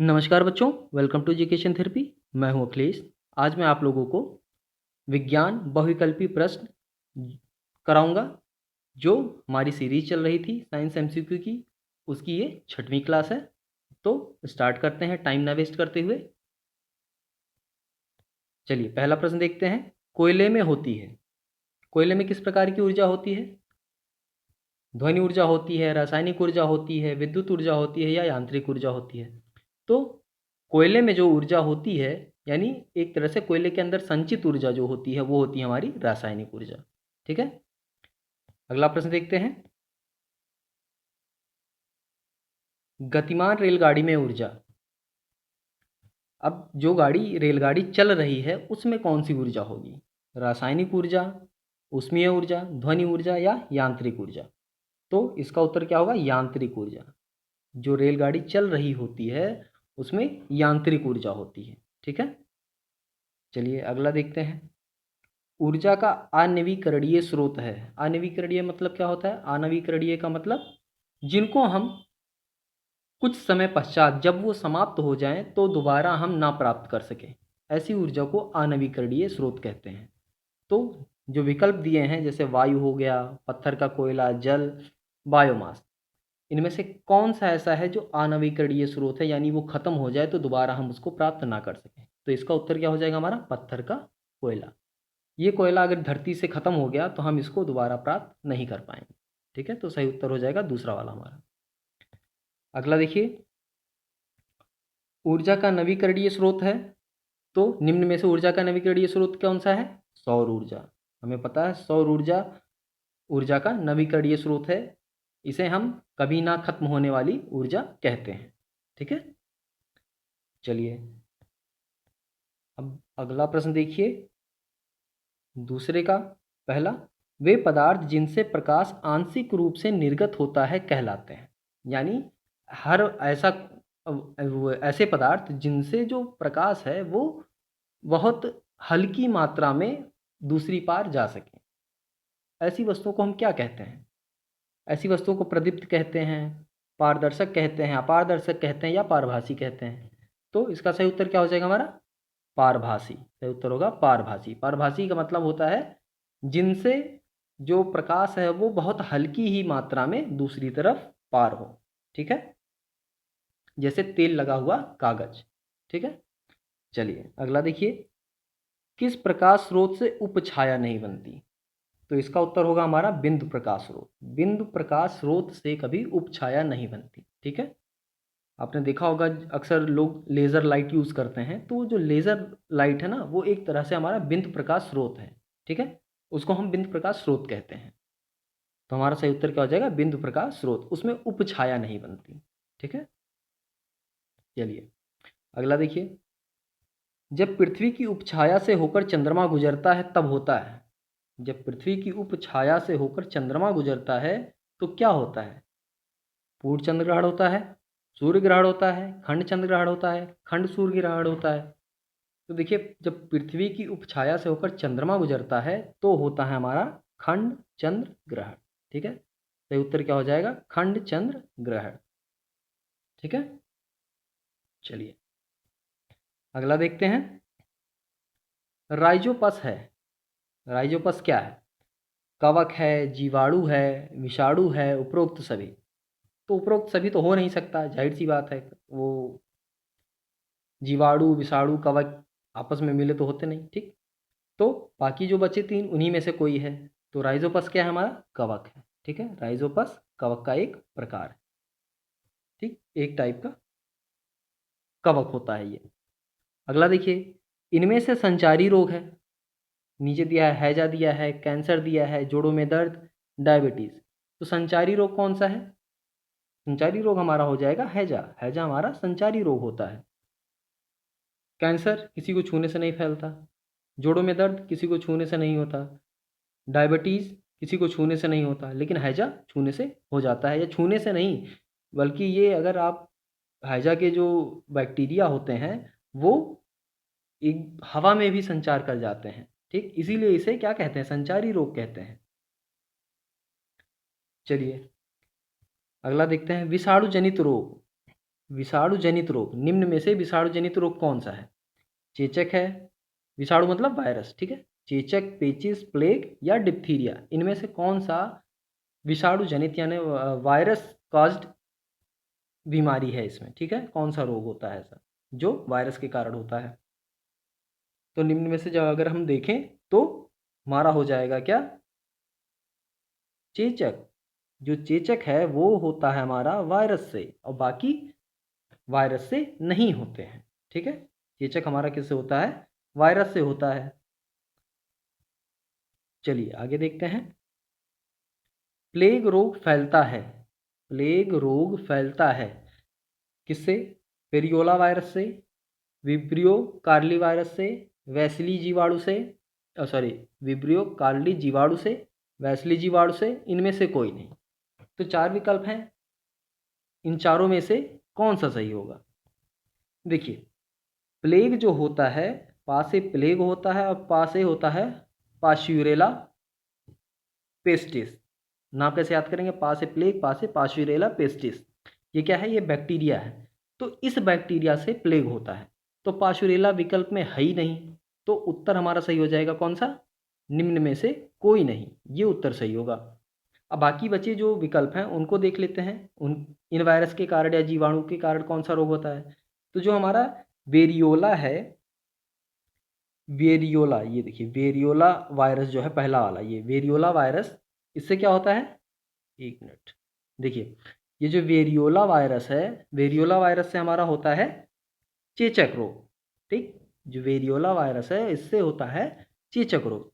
नमस्कार बच्चों, welcome to education therapy. मैं हूं अखिलेश। आज मैं आप लोगों को विज्ञान बहुविकल्पी प्रश्न कराऊंगा। जो हमारी सीरीज चल रही थी साइंस एमसीक्यू की, उसकी ये 6वीं क्लास है। तो स्टार्ट करते हैं टाइम ना वेस्ट करते हुए। चलिए पहला प्रश्न देखते हैं। कोयले में होती है, कोयले में किस प्रकार की ऊर्जा होती है? ध्वनि ऊर्जा होती है, रासायनिक ऊर्जा होती है, विद्युत ऊर्जा होती है या यांत्रिक ऊर्जा होती है? तो कोयले में जो ऊर्जा होती है, यानी एक तरह से कोयले के अंदर संचित ऊर्जा जो होती है वो होती है हमारी रासायनिक ऊर्जा। ठीक है, अगला प्रश्न देखते हैं। गतिमान रेलगाड़ी में ऊर्जा। अब जो रेलगाड़ी चल रही है उसमें कौन सी ऊर्जा होगी? रासायनिक ऊर्जा, ऊष्मीय ऊर्जा, ध्वनि ऊर्जा या यांत्रिक ऊर्जा? तो इसका उत्तर क्या होगा? यांत्रिक ऊर्जा। जो रेलगाड़ी चल रही होती है उसमें यांत्रिक ऊर्जा होती है। ठीक है, चलिए अगला देखते हैं। ऊर्जा का अनवीकरणीय स्रोत है। अनवीकरणीय मतलब क्या होता है? अनवीकरणीय का मतलब जिनको हम कुछ समय पश्चात जब वो समाप्त हो जाएं तो दोबारा हम ना प्राप्त कर सकें, ऐसी ऊर्जा को अनवीकरणीय स्रोत कहते हैं। तो जो विकल्प दिए हैं जैसे वायु हो गया, पत्थर का कोयला, जल, बायोमास, इनमें से कौन सा ऐसा है जो अनवीकरणीय स्रोत है, यानी वो खत्म हो जाए तो दोबारा हम उसको प्राप्त ना कर सकें? तो इसका उत्तर क्या हो जाएगा हमारा? पत्थर का कोयला। ये कोयला अगर धरती से खत्म हो गया तो हम इसको दोबारा प्राप्त नहीं कर पाएंगे। ठीक है, तो सही उत्तर हो जाएगा दूसरा वाला हमारा। अगला देखिए। ऊर्जा का नवीकरणीय स्रोत है, तो निम्न में से ऊर्जा का नवीकरणीय स्रोत कौन सा है? सौर ऊर्जा। हमें पता है सौर ऊर्जा ऊर्जा का नवीकरणीय स्रोत है। इसे हम कभी ना खत्म होने वाली ऊर्जा कहते हैं। ठीक है, चलिए अब अगला प्रश्न देखिए। दूसरे का पहला, वे पदार्थ जिनसे प्रकाश आंशिक रूप से निर्गत होता है कहलाते हैं। यानी हर ऐसा ऐसे पदार्थ जिनसे जो प्रकाश है वो बहुत हल्की मात्रा में दूसरी पार जा सके, ऐसी वस्तुओं को हम क्या कहते हैं? ऐसी वस्तुओं को प्रदीप्त कहते हैं, पारदर्शक कहते हैं, अपारदर्शक कहते हैं या पारभासी कहते हैं? तो इसका सही उत्तर क्या हो जाएगा हमारा? पारभासी। सही उत्तर होगा पारभासी। पारभासी का मतलब होता है जिनसे जो प्रकाश है वो बहुत हल्की ही मात्रा में दूसरी तरफ पार हो। ठीक है, जैसे तेल लगा हुआ कागज। ठीक है, चलिए अगला देखिए। किस प्रकाश स्रोत से उपछाया नहीं बनती? तो इसका उत्तर होगा हमारा बिंदु प्रकाश स्रोत। बिंदु प्रकाश स्रोत से कभी उपछाया नहीं बनती। ठीक है, आपने देखा होगा अक्सर लोग लेज़र लाइट यूज़ करते हैं, तो जो लेज़र लाइट है ना वो एक तरह से हमारा बिंदु प्रकाश स्रोत है। ठीक है, उसको हम बिंदु प्रकाश स्रोत कहते हैं। तो हमारा सही उत्तर क्या हो जाएगा? बिंदु प्रकाश स्रोत। उसमें उपछाया नहीं बनती। ठीक है, चलिए अगला देखिए। जब पृथ्वी की उपछाया से होकर चंद्रमा गुजरता है तब होता है। जब पृथ्वी की उपछाया से होकर चंद्रमा गुजरता है तो क्या होता है? पूर्ण चंद्र ग्रहण होता है, सूर्य ग्रहण होता है, खंड चंद्र ग्रहण होता है, खंड सूर्य ग्रहण होता है? तो देखिए जब पृथ्वी की उपछाया से होकर चंद्रमा गुजरता है तो होता है हमारा खंड चंद्र ग्रहण। ठीक है, सही उत्तर क्या हो जाएगा? खंड चंद्र ग्रहण। ठीक है, चलिए अगला देखते हैं। राइजोपस है, राइजोपस क्या है? कवक है, जीवाणु है, विषाणु है, उपरोक्त सभी? तो उपरोक्त सभी तो हो नहीं सकता, जाहिर सी बात है। वो जीवाणु, विषाणु, कवक आपस में मिले तो होते नहीं। ठीक, तो बाकी जो बचे तीन उन्हीं में से कोई है। तो राइजोपस क्या है? हमारा कवक है। ठीक है, राइजोपस कवक का एक प्रकार है। ठीक, एक टाइप का कवक होता है ये। अगला देखिए। इनमें से संचारी रोग है, नीचे दिया है हैजा, दिया है कैंसर, दिया है जोड़ों में दर्द, डायबिटीज। तो संचारी रोग कौन सा है? संचारी रोग हमारा हो जाएगा हैजा। हैजा हमारा संचारी रोग होता है। कैंसर किसी को छूने से नहीं फैलता, जोड़ों में दर्द किसी को छूने से नहीं होता, डायबिटीज़ किसी को छूने से नहीं होता, लेकिन हैजा छूने से हो जाता है। या छूने से नहीं, बल्कि ये अगर आप हैजा के जो बैक्टीरिया होते हैं वो एक हवा में भी संचार कर जाते हैं। ठीक, इसीलिए इसे क्या कहते हैं? संचारी रोग कहते हैं। चलिए अगला देखते हैं। विषाणु जनित रोग। विषाणु जनित रोग, निम्न में से विषाणु जनित रोग कौन सा है? चेचक है, विषाणु मतलब वायरस, ठीक है। चेचक, पेचिस, प्लेग या डिप्थीरिया, इनमें से कौन सा विषाणु जनित यानी वायरस कॉज्ड बीमारी है इसमें, ठीक है। कौन सा रोग होता है ऐसा जो वायरस के कारण होता है? तो निम्न में से जब अगर हम देखें तो हमारा हो जाएगा क्या? चेचक। जो चेचक है वो होता है हमारा वायरस से, और बाकी वायरस से नहीं होते हैं, ठीक है। चेचक हमारा किससे होता है? वायरस से होता है। चलिए आगे देखते हैं। प्लेग रोग फैलता है, प्लेग रोग फैलता है किससे? वेरियोला वायरस से, विब्रियो कार्ली वायरस से, वैसिली जीवाणु से, सॉरी, विब्रियो कार्ली जीवाणु से, वैसिली जीवाणु से, इनमें से कोई नहीं। तो चार विकल्प हैं, इन चारों में से कौन सा सही होगा? देखिए, प्लेग जो होता है, पा से प्लेग होता है और पा से होता है पाश्यूरेला पेस्टिस। नाम कैसे याद करेंगे? पा से प्लेग, पा से पाश्यूरेला पेस्टिस। ये क्या है? ये बैक्टीरिया है। तो इस बैक्टीरिया से प्लेग होता है। तो पाश्यूरेला विकल्प में है ही नहीं, तो उत्तर हमारा सही हो जाएगा कौन सा? निम्न में से कोई नहीं, ये उत्तर सही होगा। अब बाकी बचे जो विकल्प हैं उनको देख लेते हैं। इन वायरस के कारण या जीवाणु के कारण कौन सा रोग होता है? तो जो हमारा वेरियोला है, वेरियोला, ये देखिए वेरियोला वायरस जो है पहला वाला, ये वेरियोला वायरस, इससे क्या होता है? एक मिनट, देखिए ये जो वेरियोला वायरस है, वेरियोला वायरस से हमारा होता है चेचक रोग, ठीक। जो वेरियोला वायरस है इससे होता है चेचक रोग,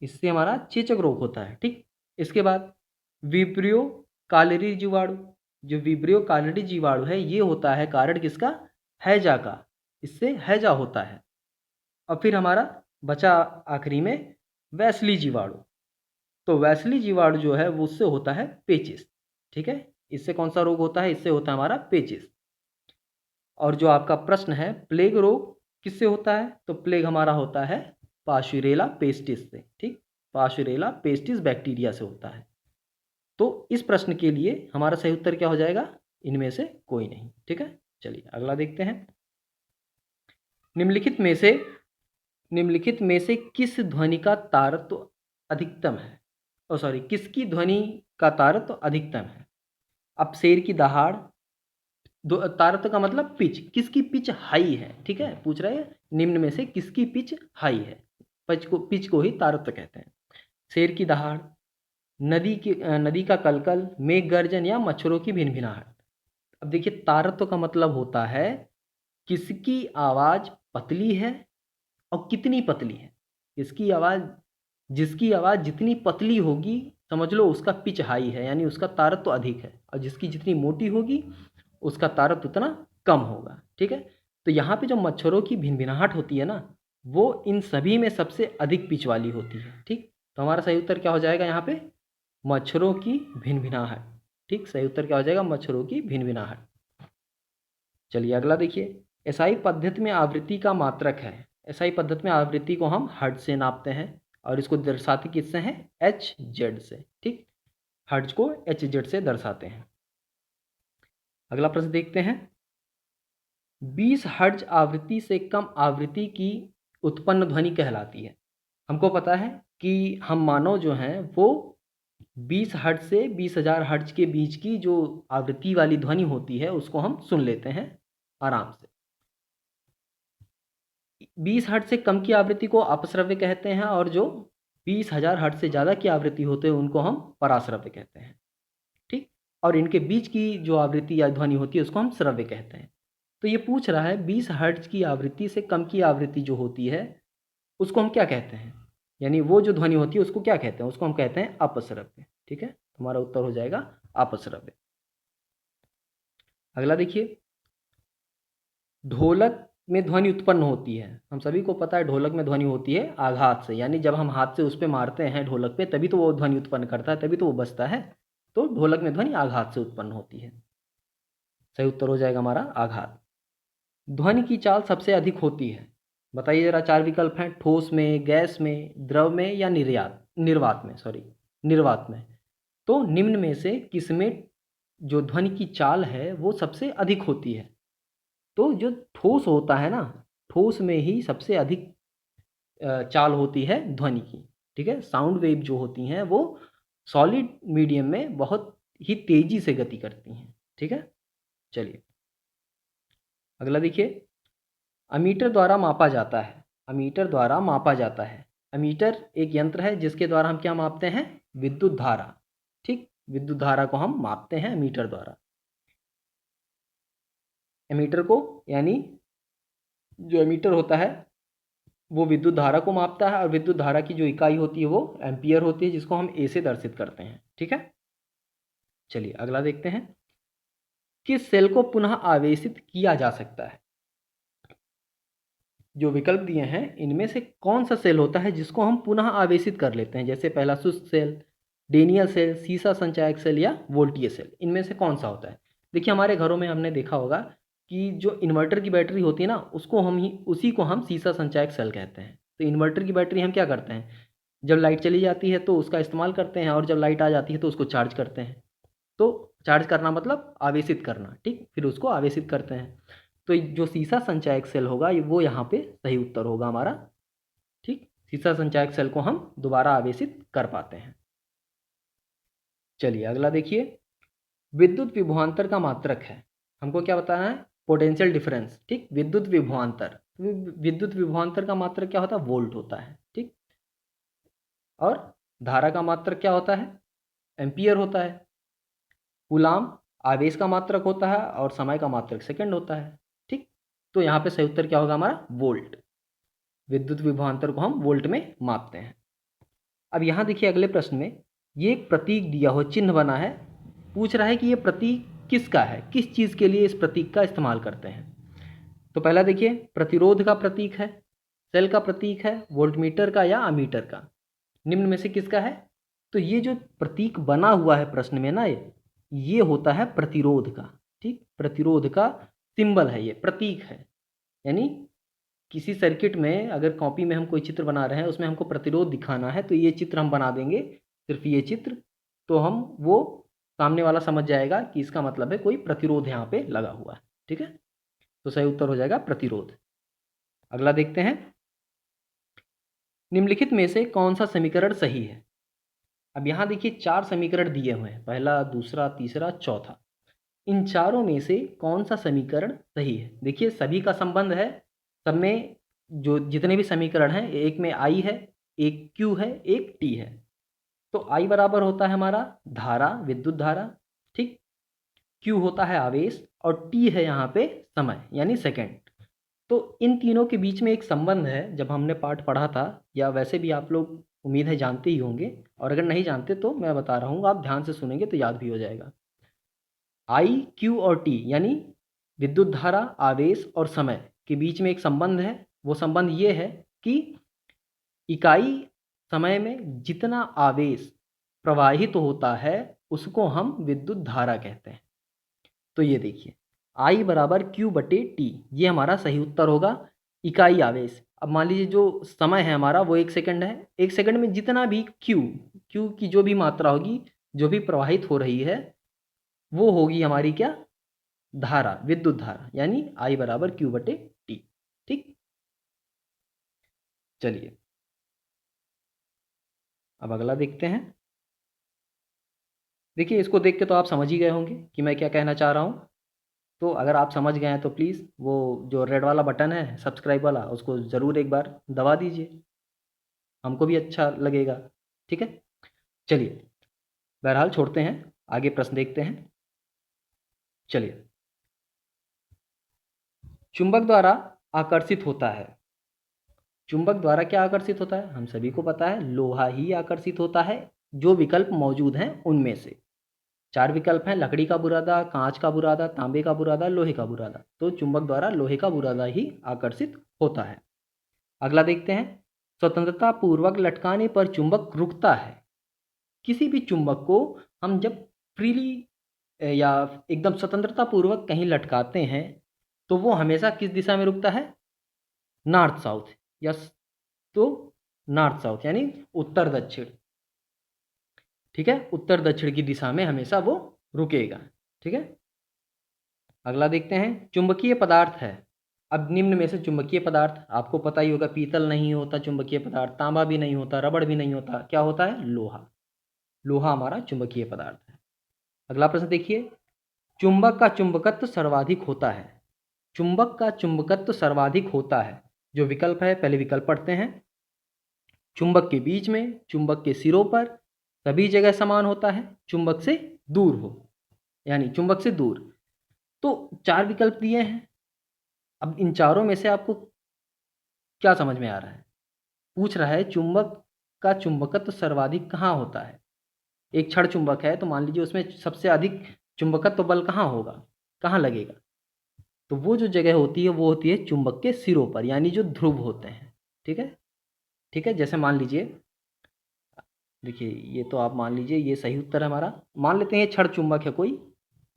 इससे हमारा चेचक रोग होता है, ठीक। इसके बाद विब्रियो कालरी जीवाणु, जो विब्रियो कालरी जीवाणु है ये होता है कारण किसका? हैजा का, इससे हैजा होता है। और फिर हमारा बचा आखिरी में वैसली जीवाणु, तो वैसली जीवाणु जो है वो उससे होता है पेचिस, ठीक है। इससे कौन सा रोग होता है? इससे होता है हमारा पेचिस। और जो आपका प्रश्न है प्लेग रोग किससे होता है, तो प्लेग हमारा होता है पाशुरेला पेस्टिस से, ठीक। पाशुरेला पेस्टिस बैक्टीरिया से होता है। तो इस प्रश्न के लिए हमारा सही उत्तर क्या हो जाएगा? इनमें से कोई नहीं, ठीक है। चलिए अगला देखते हैं। निम्नलिखित में से निम्नलिखित में से किस ध्वनि का तारत्व अधिकतम है? ओ सॉरी, किसकी ध्वनि का तारत्व अधिकतम है? अब शेर की दहाड़, तारत्व का मतलब पिच, किसकी पिच हाई है, ठीक है। पूछ रहा है निम्न में से किसकी पिच हाई है, पिच को ही तारत्व कहते हैं। शेर की दहाड़, नदी का कलकल, मेघ गर्जन या मच्छरों की भिनभिनाहट। अब देखिए तारत्व का मतलब होता है किसकी आवाज़ पतली है और कितनी पतली है। इसकी आवाज़, जिसकी आवाज़ जितनी पतली होगी समझ लो उसका पिच हाई है, यानी उसका तारत्व अधिक है, और जिसकी जितनी मोटी होगी उसका तारत्व उतना कम होगा, ठीक है। तो यहाँ पे जो मच्छरों की भिनभिनाहट होती है ना, वो इन सभी में सबसे अधिक पिच वाली होती है, ठीक। तो हमारा सही उत्तर क्या हो जाएगा यहाँ पे? मच्छरों की भिनभिनाहट, ठीक। सही उत्तर क्या हो जाएगा? मच्छरों की भिनभिनाहट। चलिए अगला देखिए। एसआई पद्धति में आवृत्ति का मात्रक है। एसआई पद्धति में आवृत्ति को हम हर्ट्ज से नापते हैं और इसको दर्शाते किससे हैं? एच जेड से, ठीक। हर्ट्ज को एच जेड से दर्शाते हैं। अगला प्रश्न देखते हैं। 20 हर्ट्ज आवृत्ति से कम आवृत्ति की उत्पन्न ध्वनि कहलाती है। हमको पता है कि हम मानव जो हैं वो 20 हर्ट्ज से 20,000 हर्ट्ज के बीच की जो आवृत्ति वाली ध्वनि होती है उसको हम सुन लेते हैं आराम से। 20 हर्ट्ज से कम की आवृत्ति को अपश्रव्य कहते हैं, और जो 20,000 हर्ट्ज से ज़्यादा की आवृत्ति होते हैं उनको हम पराश्रव्य कहते हैं, ठीक। और इनके बीच की जो आवृत्ति या ध्वनि होती है उसको हम श्रव्य कहते हैं। तो ये पूछ रहा है 20 हर्ट्ज की आवृत्ति से कम की आवृत्ति जो होती है उसको हम क्या कहते हैं, यानी वो जो ध्वनि होती है उसको क्या कहते हैं? उसको हम कहते हैं अपश्रव्य, ठीक है। हमारा उत्तर हो जाएगा अपश्रव्य। अगला देखिए। ढोलक में ध्वनि उत्पन्न होती है, हम सभी को पता है ढोलक में ध्वनि होती है आघात से, यानी जब हम हाथ से उस पर मारते हैं ढोलक पे तभी तो वो ध्वनि उत्पन्न करता है, तभी तो वो बजता है। तो ढोलक में ध्वनि आघात से उत्पन्न होती है। सही उत्तर हो जाएगा हमारा आघात। ध्वनि की चाल सबसे अधिक होती है, बताइए जरा। चार विकल्प हैं, ठोस में, गैस में, द्रव में या निर्वात में, सॉरी निर्वात में। तो निम्न में से किसमें जो ध्वनि की चाल है वो सबसे अधिक होती है। तो जो ठोस होता है ना, ठोस में ही सबसे अधिक चाल होती है ध्वनि की। ठीक है, साउंड वेव जो होती हैं वो सॉलिड मीडियम में बहुत ही तेजी से गति करती हैं। ठीक है, चलिए अगला देखिए, अमीटर द्वारा मापा जाता है। अमीटर द्वारा मापा जाता है। अमीटर एक यंत्र है जिसके द्वारा हम क्या मापते हैं? विद्युत धारा। ठीक, विद्युत धारा को हम मापते हैं अमीटर द्वारा। एमीटर को यानी जो एमीटर होता है वो विद्युत धारा को मापता है, और विद्युत धारा की जो इकाई होती है वो एम्पियर होती है, जिसको हम ए से दर्शित करते हैं। ठीक है, चलिए अगला देखते हैं, किस सेल को पुनः आवेशित किया जा सकता है? जो विकल्प दिए हैं इनमें से कौन सा सेल होता है जिसको हम पुनः आवेशित कर लेते हैं? जैसे पहला शुष्क सेल, डेनियल सेल, सीसा संचायक सेल या वोल्टीय सेल, इनमें से कौन सा होता है? देखिए हमारे घरों में हमने देखा होगा कि जो इन्वर्टर की बैटरी होती है ना, उसको हम ही उसी को हम सीसा संचायक सेल कहते हैं। तो इन्वर्टर की बैटरी हम क्या करते हैं, जब लाइट चली जाती है तो उसका इस्तेमाल करते हैं, और जब लाइट आ जाती है तो उसको चार्ज करते हैं। तो चार्ज करना मतलब आवेशित करना। ठीक, फिर उसको आवेशित करते हैं। तो जो सीसा संचायक सेल होगा वो यहाँ पे सही उत्तर होगा हमारा। ठीक, सीसा संचायक सेल को हम दोबारा आवेशित कर पाते हैं। चलिए अगला देखिए, विद्युत विभवांतर का मात्रक है। हमको क्या बताना है? Potential difference. ठीक, विद्युत विभवांतर, विद्युत विभवांतर का मात्रक क्या होता है? वोल्ट होता है। ठीक, और धारा का मात्रक क्या होता है? एम्पियर होता है। कूलाम आवेश का मात्रक होता है, और समय का मात्रक सेकंड होता है। ठीक, तो यहाँ पे सही उत्तर क्या होगा हमारा? वोल्ट। विद्युत विभवांतर को हम वोल्ट में मापते हैं। अब यहाँ देखिए अगले प्रश्न में ये एक प्रतीक दिया हो, चिन्ह बना है, पूछ रहा है कि ये प्रतीक किसका है, किस चीज़ के लिए इस प्रतीक का इस्तेमाल करते हैं। तो पहला देखिए, प्रतिरोध का प्रतीक है, सेल का प्रतीक है, वोल्टमीटर का या अमीटर का, निम्न में से किसका है? तो ये जो प्रतीक बना हुआ है प्रश्न में ना, ये होता है प्रतिरोध का। ठीक, प्रतिरोध का सिंबल है, ये प्रतीक है। यानी किसी सर्किट में अगर कॉपी में हम कोई चित्र बना रहे हैं, उसमें हमको प्रतिरोध दिखाना है, तो ये चित्र हम बना देंगे, सिर्फ ये चित्र, तो हम वो सामने वाला समझ जाएगा कि इसका मतलब है कोई प्रतिरोध यहाँ पे लगा हुआ है। ठीक है, तो सही उत्तर हो जाएगा प्रतिरोध। अगला देखते हैं, निम्नलिखित में से कौन सा समीकरण सही है? अब यहाँ देखिए 4 समीकरण दिए हुए हैं, पहला, दूसरा, तीसरा, चौथा। इन चारों में से कौन सा समीकरण सही है? देखिए सभी का संबंध है, सब में जो जितने भी समीकरण हैं, एक में आई है, एक क्यू है, एक टी है। तो आई बराबर होता है हमारा धारा, विद्युत धारा। ठीक, क्यू होता है आवेश, और टी है यहाँ पे समय यानी सेकंड। तो इन तीनों के बीच में एक संबंध है, जब हमने पाठ पढ़ा था, या वैसे भी आप लोग उम्मीद है जानते ही होंगे, और अगर नहीं जानते तो मैं बता रहा हूँ, आप ध्यान से सुनेंगे तो याद भी हो जाएगा। आई, क्यू और टी यानी विद्युत धारा, आवेश और समय के बीच में एक संबंध है। वो संबंध ये है कि इकाई समय में जितना आवेश प्रवाहित होता है उसको हम विद्युत धारा कहते हैं। तो ये देखिए, आई बराबर क्यू बटे टी, ये हमारा सही उत्तर होगा। इकाई आवेश, अब मान लीजिए जो समय है हमारा वो 1 सेकंड है, 1 सेकंड में जितना भी क्यू क्यू की जो भी मात्रा होगी, जो भी प्रवाहित हो रही है, वो होगी हमारी क्या? धारा, विद्युत धारा, यानी आई बराबर क्यू बटे टी। ठीक, चलिए अब अगला देखते हैं। देखिए इसको देख के तो आप समझ ही गए होंगे कि मैं क्या कहना चाह रहा हूँ। तो अगर आप समझ गए हैं तो प्लीज़ वो जो रेड वाला बटन है सब्सक्राइब वाला, उसको ज़रूर एक बार दबा दीजिए, हमको भी अच्छा लगेगा। ठीक है, चलिए बहरहाल छोड़ते हैं, आगे प्रश्न देखते हैं। चलिए, चुंबक द्वारा आकर्षित होता है। चुंबक द्वारा क्या आकर्षित होता है? हम सभी को पता है, लोहा ही आकर्षित होता है, जो विकल्प मौजूद हैं उनमें से। 4 विकल्प हैं, लकड़ी का बुरादा, कांच का बुरादा, तांबे का बुरादा, लोहे का बुरादा। तो चुंबक द्वारा लोहे का बुरादा ही आकर्षित होता है। अगला देखते हैं, स्वतंत्रता पूर्वक लटकाने पर चुंबक रुकता है। किसी भी चुंबक को हम जब फ्रीली या एकदम स्वतंत्रता पूर्वक कहीं लटकाते हैं, तो वो हमेशा किस दिशा में रुकता है? North south. यस, तो नॉर्थ साउथ यानी उत्तर दक्षिण। ठीक है, उत्तर दक्षिण की दिशा में हमेशा वो रुकेगा। ठीक है। अगला देखते हैं, चुंबकीय पदार्थ है। अब निम्न में से चुंबकीय पदार्थ आपको पता ही होगा, पीतल नहीं होता चुंबकीय पदार्थ, तांबा भी नहीं होता, रबड़ भी नहीं होता, क्या होता है? लोहा। लोहा हमारा चुंबकीय पदार्थ है। अगला प्रश्न देखिए, चुंबक का चुंबकत्व सर्वाधिक होता है। चुंबक का चुंबकत्व सर्वाधिक होता है। जो विकल्प है, पहले विकल्प पढ़ते हैं। चुंबक के बीच में, चुंबक के सिरों पर, सभी जगह समान होता है, चुंबक से दूर हो, यानी चुंबक से दूर। तो 4 विकल्प दिए हैं। अब इन चारों में से आपको क्या समझ में आ रहा है? पूछ रहा है चुंबक का चुंबकत्व सर्वाधिक कहाँ होता है। एक क्षण चुंबक है तो मान लीजिए उसमें सबसे अधिक चुंबकत्व बल कहाँ होगा, कहाँ लगेगा? तो वो जो जगह होती है वो होती है चुंबक के सिरों पर, यानी जो ध्रुव होते हैं। ठीक है, ठीक है। जैसे मान लीजिए, देखिए ये तो आप मान लीजिए ये सही उत्तर है हमारा। मान लेते हैं क्षण चुंबक है कोई,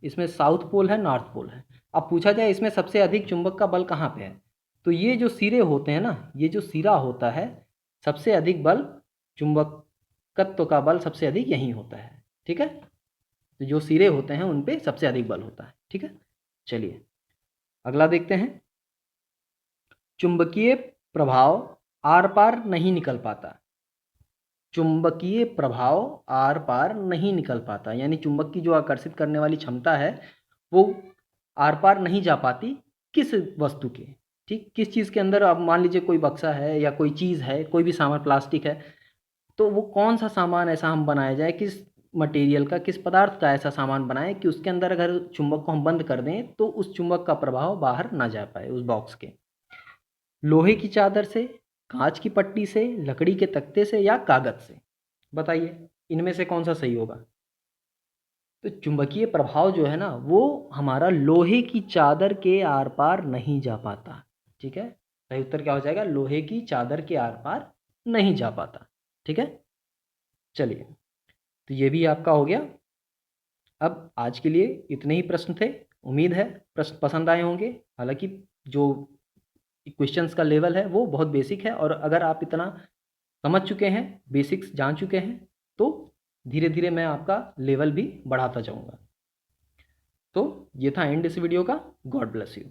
इसमें साउथ पोल है, नॉर्थ पोल है। अब पूछा जाए इसमें सबसे अधिक चुंबक का बल कहाँ पे है, तो ये जो सिरे होते हैं ना, ये जो सिरा होता है, सबसे अधिक बल, चुंबकत्व का बल सबसे अधिक यहीं होता है। ठीक है, तो जो सिरे होते हैं उन पे सबसे अधिक बल होता है। ठीक है, चलिए अगला देखते हैं। चुंबकीय प्रभाव आर पार नहीं निकल पाता। चुंबकीय प्रभाव आर पार नहीं निकल पाता, यानी चुंबक की जो आकर्षित करने वाली क्षमता है वो आर पार नहीं जा पाती। किस वस्तु के? ठीक, किस चीज़ के अंदर? अब मान लीजिए कोई बक्सा है या कोई चीज़ है, कोई भी सामान, प्लास्टिक है, तो वो कौन सा सामान ऐसा हम बनाया जाए, किस मटेरियल का, किस पदार्थ का ऐसा सामान बनाएं कि उसके अंदर अगर चुंबक को हम बंद कर दें तो उस चुंबक का प्रभाव बाहर ना जा पाए उस बॉक्स के? लोहे की चादर से, कांच की पट्टी से, लकड़ी के तख्ते से, या कागज से? बताइए इनमें से कौन सा सही होगा? तो चुंबकीय प्रभाव जो है ना वो हमारा लोहे की चादर के आर पार नहीं जा पाता। ठीक है, सही उत्तर क्या हो जाएगा? लोहे की चादर के आर पार नहीं जा पाता। ठीक है, चलिए तो ये भी आपका हो गया। अब आज के लिए इतने ही प्रश्न थे। उम्मीद है प्रश्न पसंद आए होंगे। हालांकि जो क्वेश्चंस का लेवल है वो बहुत बेसिक है, और अगर आप इतना समझ चुके हैं, बेसिक्स जान चुके हैं, तो धीरे धीरे मैं आपका लेवल भी बढ़ाता जाऊंगा। तो ये था एंड इस वीडियो का। God bless you.